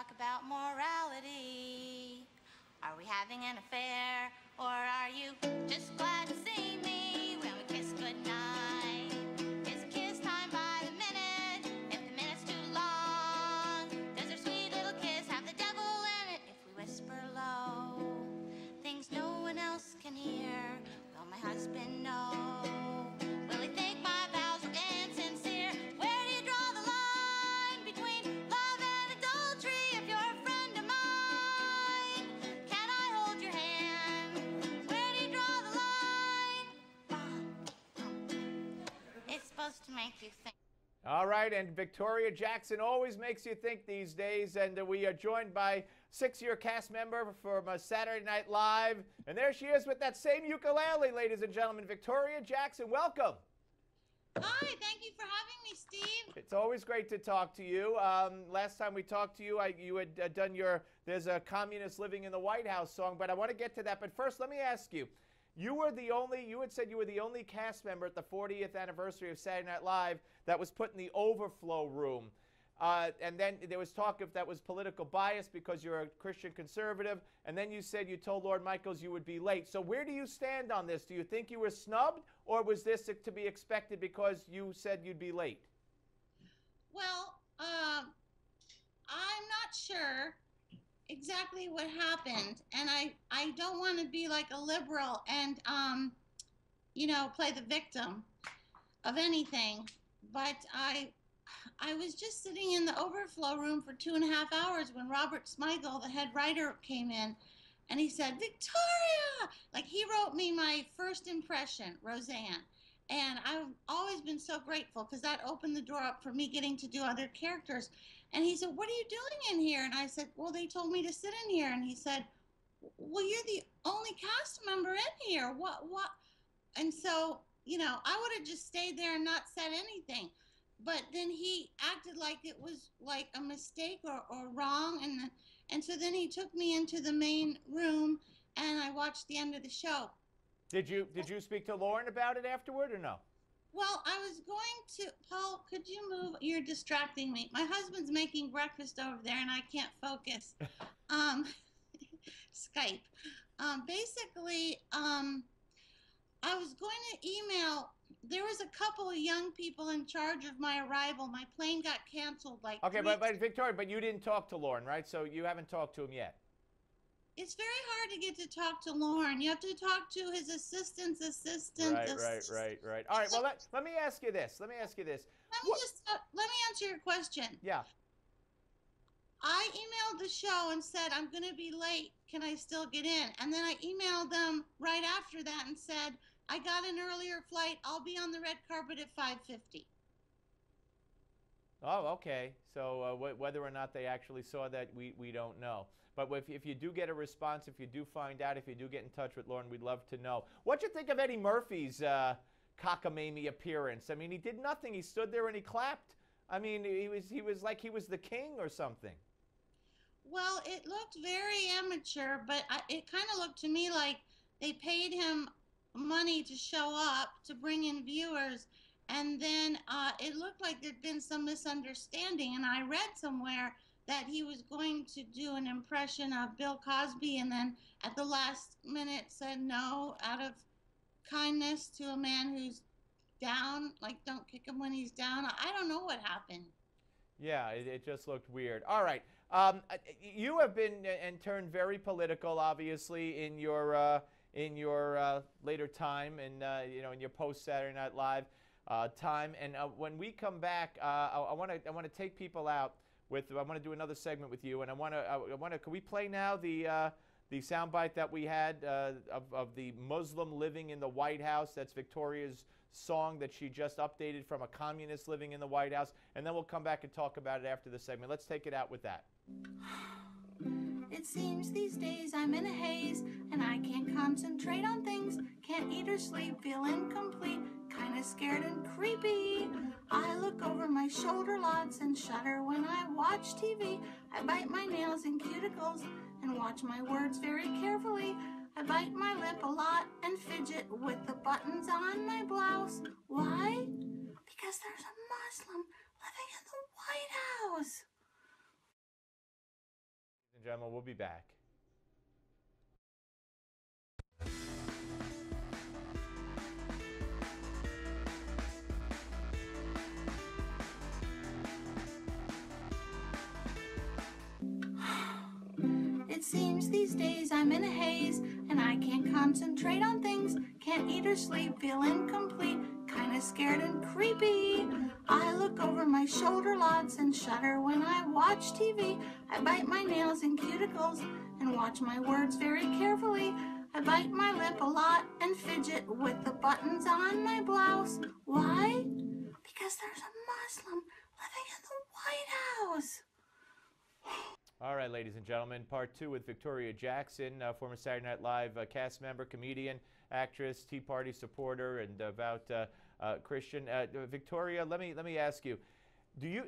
talk about morality. Are we having an affair, or are you just glad to see me when we kiss goodnight? Is a kiss time by the minute? If the minute's too long, does our sweet little kiss have the devil in it? If we whisper low, things no one else can hear, will my husband know? Will he think my vows were insincere? Where do you draw the line between love and adultery? If you're a friend of mine, can I hold your hand? Where do you draw the line? It's supposed to make you think. All right, and Victoria Jackson always makes you think these days, and we are joined by six-year cast member from Saturday Night Live, and there she is with that same ukulele, ladies and gentlemen, Victoria Jackson. Welcome. Hi, thank you for having me, Steve. It's always great to talk to you. Last time we talked to you, you had done your "There's a Communist Living in the White House" song, but I want to get to that. But first, let me ask you. You had said you were the only cast member at the 40th anniversary of Saturday Night Live that was put in the overflow room. And then there was talk if that was political bias because you're a Christian conservative. And then you said you told Lord Michaels you would be late. So where do you stand on this? Do you think you were snubbed, or was this to be expected because you said you'd be late? Well, I'm not sure exactly what happened, and I don't want to be like a liberal and play the victim of anything, but I was just sitting in the overflow room for 2.5 hours when Robert Smigel, the head writer, came in, and he said, "Victoria!" Like, he wrote me my first impression, Roseanne. And I've always been so grateful because that opened the door up for me getting to do other characters. And he said, "What are you doing in here?" And I said, "Well, they told me to sit in here." And he said, "Well, you're the only cast member in here. What?" And so, I would have just stayed there and not said anything. But then he acted like it was like a mistake or wrong. And so then he took me into the main room, and I watched the end of the show. Did you speak to Lauren about it afterward or no? Well, I was going to, Paul, could you move? You're distracting me. My husband's making breakfast over there and I can't focus. Skype. Basically, I was going to email, there was a couple of young people in charge of my arrival. My plane got canceled like Okay, but Victoria, but you didn't talk to Lauren, right? So you haven't talked to him yet. It's very hard to get to talk to Lauren. You have to talk to his assistant's assistant. Right. All right, well, let me ask you this. Let me answer your question. Yeah. I emailed the show and said, "I'm going to be late. Can I still get in?" And then I emailed them right after that and said, "I got an earlier flight. I'll be on the red carpet at 5:50. Oh, okay. So whether or not they actually saw that, we don't know. But if you do get a response, if you do find out, if you do get in touch with Lauren, we'd love to know. What'd you think of Eddie Murphy's cockamamie appearance? I mean, he did nothing. He stood there and he clapped. I mean, he was like he was the king or something. Well, it looked very amateur, but it kind of looked to me like they paid him money to show up, to bring in viewers, and then it looked like there'd been some misunderstanding. And I read somewhere that he was going to do an impression of Bill Cosby, and then at the last minute said no out of kindness to a man who's down, like, don't kick him when he's down. I don't know what happened. Yeah, it just looked weird. All right. You have been and turned very political, obviously, in your later time and in your post Saturday Night Live time. And when we come back, I want to take people out with. I want to do another segment with you, and I want to. Can we play now the soundbite that we had of the Muslim living in the White House? That's Victoria's song that she just updated from a communist living in the White House, and then we'll come back and talk about it after the segment. Let's take it out with that. It seems these days I'm in a haze, and I can't concentrate on things, can't eat or sleep, feel incomplete, kinda scared and creepy. I look over my shoulder lots and shudder when I watch TV. I bite my nails and cuticles and watch my words very carefully. I bite my lip a lot and fidget with the buttons on my blouse. Why? Because there's a Muslim living in the White House. gentlemen. We'll be back. It seems these days I'm in a haze, and I can't concentrate on things, can't eat or sleep, feel incomplete, kinda scared and creepy. I look over my shoulder lots and shudder when I watch TV. I bite my nails and cuticles and watch my words very carefully. I bite my lip a lot and fidget with the buttons on my blouse. Why? Because there's a Muslim living in the White House. All right, ladies and gentlemen, part two with Victoria Jackson, former Saturday Night Live cast member, comedian, actress, Tea Party supporter, and devout Christian. Victoria, let me ask you,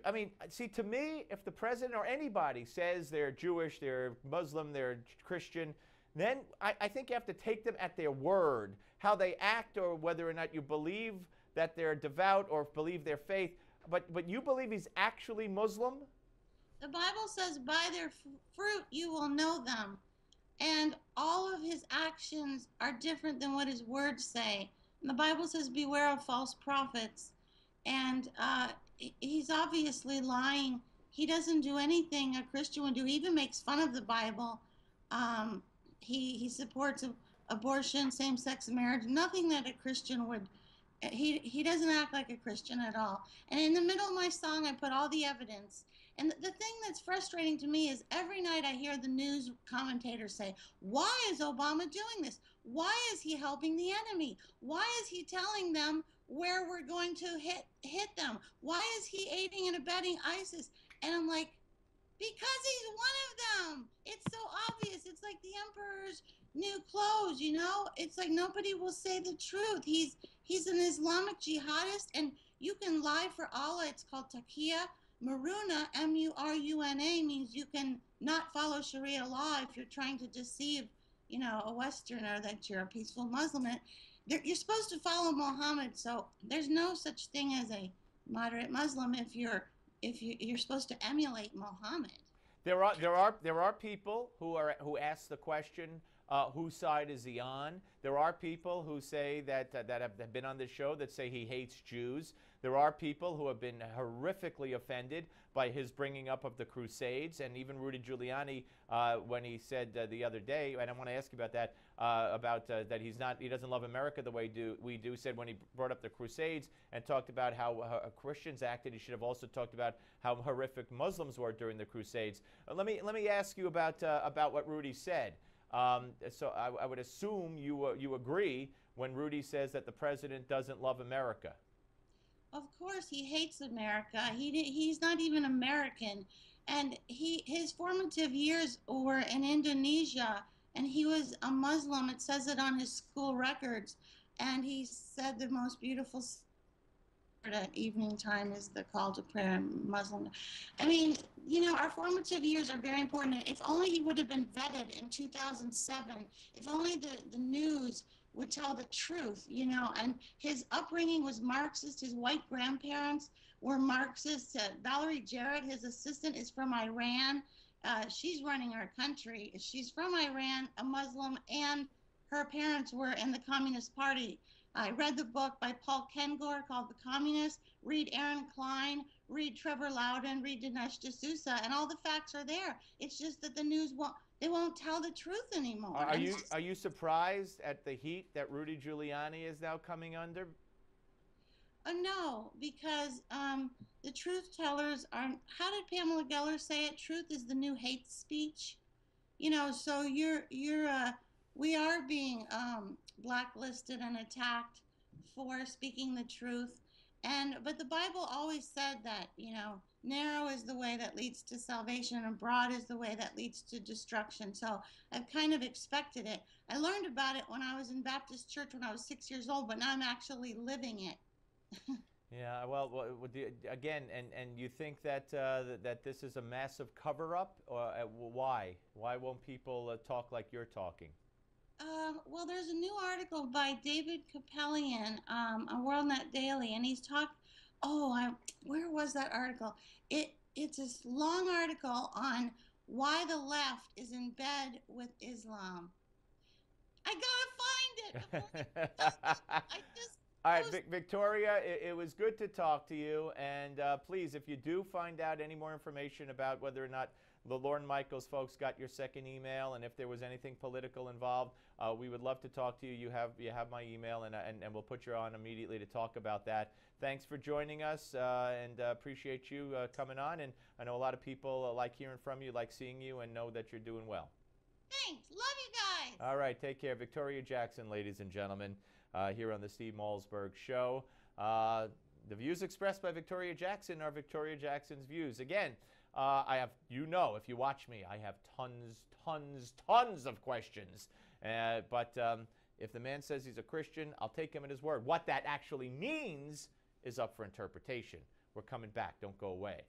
I mean, see, to me, if the president or anybody says they're Jewish, they're Muslim, they're Christian, then I think you have to take them at their word, how they act, or whether or not you believe that they're devout or believe their faith. But you believe he's actually Muslim? The Bible says, by their fruit you will know them. And all of his actions are different than what his words say. And the Bible says, beware of false prophets. And he's obviously lying. He doesn't do anything a Christian would do. He even makes fun of the Bible. He supports abortion, same-sex marriage, nothing that a Christian would. He doesn't act like a Christian at all. And in the middle of my song, I put all the evidence. And the thing that's frustrating to me is every night I hear the news commentators say, why is Obama doing this? Why is he helping the enemy? Why is he telling them where we're going to hit them? Why is he aiding and abetting ISIS? And I'm like, because he's one of them. It's so obvious. It's like the emperor's new clothes, you know? It's like nobody will say the truth. He's an Islamic jihadist, and you can lie for Allah. It's called taqiyya. Maruna, M-U-R-U-N-A, means you can not follow Sharia law if you're trying to deceive, you know, a Westerner that you're a peaceful Muslim. You're supposed to follow Muhammad, so there's no such thing as a moderate Muslim if you're supposed to emulate Muhammad. There are people who ask the question, whose side is he on? There are people who say that have been on this show that say he hates Jews. There are people who have been horrifically offended by his bringing up of the Crusades, and even Rudy Giuliani, when he said the other day, and I want to ask you about that, that he doesn't love America the way we do, said when he brought up the Crusades and talked about how Christians acted, he should have also talked about how horrific Muslims were during the Crusades. Let me ask you about what Rudy said. So I would assume you agree when Rudy says that the president doesn't love America. Of course, he hates America. He's not even American, and his formative years were in Indonesia, and he was a Muslim. It says it on his school records, and he said the most beautiful at evening time is the call to prayer in Muslim. I mean, you know, our formative years are very important. If only he would have been vetted in 2007, if only the news would tell the truth, you know, and his upbringing was Marxist. His white grandparents were Marxists. Valerie Jarrett, his assistant, is from Iran. She's running our country. She's from Iran, a Muslim, and her parents were in the Communist Party. I read the book by Paul Kengor called The Communist. Read Aaron Klein, read Trevor Loudon, read Dinesh D'Souza, and all the facts are there. It's just that the news won't tell the truth anymore. Are you surprised at the heat that Rudy Giuliani is now coming under? No, because the truth tellers are. How did Pamela Geller say it? Truth is the new hate speech. You know, so we are being blacklisted and attacked for speaking the truth. But the Bible always said that, you know, narrow is the way that leads to salvation and broad is the way that leads to destruction. So I've kind of expected it. I learned about it when I was in Baptist church when I was 6 years old, but now I'm actually living it. Yeah, well, again, and you think that that this is a massive cover-up, or why? Why won't people talk like you're talking? Well, there's a new article by David Kapelian on WorldNet Daily, and he's talked. Oh, where was that article? It's this long article on why the left is in bed with Islam. I gotta find it. I just. All right, Victoria, it was good to talk to you. And please, if you do find out any more information about whether or not the Lorne Michaels folks got your second email and if there was anything political involved, we would love to talk to you. You have my email, and we'll put you on immediately to talk about that. Thanks for joining us, and appreciate you coming on. And I know a lot of people like hearing from you, like seeing you, and know that you're doing well. Thanks. Love you guys. All right, take care. Victoria Jackson, ladies and gentlemen, here on the Steve Malzberg Show. The views expressed by Victoria Jackson are Victoria Jackson's views. Again, I have, if you watch me, I have tons of questions. But if the man says he's a Christian, I'll take him at his word. What that actually means is up for interpretation. We're coming back. Don't go away.